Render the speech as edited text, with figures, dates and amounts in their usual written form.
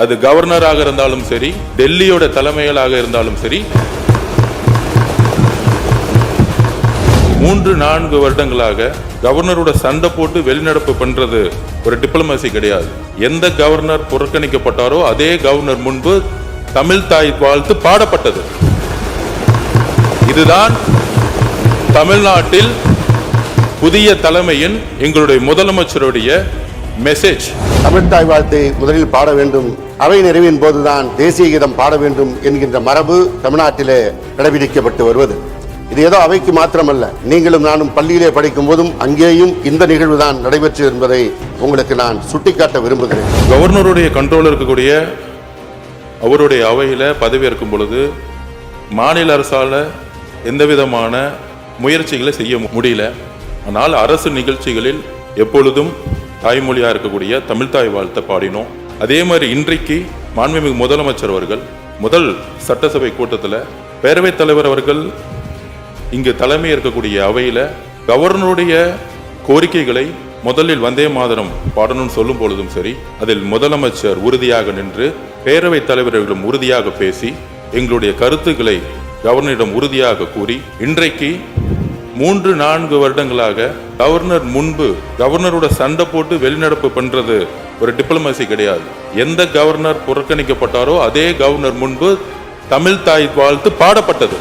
அது கவர்னராக இருந்தாலும் சரி, டெல்லியோட தலைமையிலாக இருந்தாலும் சரி, 3-4 வருடங்களாக கவர்னரோட சண்டை போட்டு வெளிநடப்பு பண்றது ஒரு டிப்ளமசி கிடையாது. எந்த கவர்னர் புறக்கணிக்கப்பட்டாரோ அதே கவர்னர் முன்பு தமிழ் தாய் வாழ்த்து பாடப்பட்டது. இதுதான் தமிழ்நாட்டில் புதிய தலைமையின் எங்களுடைய முதலமைச்சருடைய மெசேஜ். தமிழ் தாய் வாழ்த்தை முதலில் பாட வேண்டும், அவை நிறைவின் போதுதான் தேசிய கீதம் பாட வேண்டும் என்கின்ற மரபு தமிழ்நாட்டிலே கடைபிடிக்கப்பட்டு வருவது. இது ஏதோ அவைக்கு மாத்திரமல்ல, நீங்களும் நானும் பள்ளியிலே படிக்கும் போதும் அங்கேயும் இந்த நிகழ்வு தான் நடைபெற்று என்பதை உங்களுக்கு நான் சுட்டிக்காட்ட விரும்புகிறேன். கவர்னருடைய கண்ட்ரோல் இருக்கக்கூடிய அவருடைய அவையில பதவியேற்கும் பொழுது மாநில அரசால எந்த விதமான முயற்சிகளை செய்ய முடியல. ஆனால் அரசு நிகழ்ச்சிகளில் எப்பொழுதும் தாய்மொழியா இருக்கக்கூடிய தமிழ் தாய் வாழ்த்தை பாடினோம். அதே மாதிரி இன்றைக்கு மாண்புமிகு முதலமைச்சர் அவர்கள் முதல் சட்டசபை கூட்டத்தில் பேரவைத் தலைவர் அவர்கள் இங்கு தலைமை இருக்கக்கூடிய அவையில கவர்னருடைய கோரிக்கைகளை முதலில் வந்தே மாதரம் பாடணும்னு சொல்லும் பொழுதும் சரி, அதில் முதலமைச்சர் உறுதியாக நின்று பேரவைத் தலைவர்களும் உறுதியாக பேசி எங்களுடைய கருத்துக்களை கவர்னரிடம் உறுதியாக கூறி இன்றைக்கு 3-4 வருடங்களாக கவர்னர் முன்பு கவர்னரோட சண்டை போட்டு வெளிநடப்பு பண்றது ஒரு டிப்ளமசி கிடையாது. எந்த கவர்னர் புறக்கணிக்கப்பட்டாரோ அதே கவர்னர் முன்பு தமிழ் தாய் வாழ்த்து பாடப்பட்டது.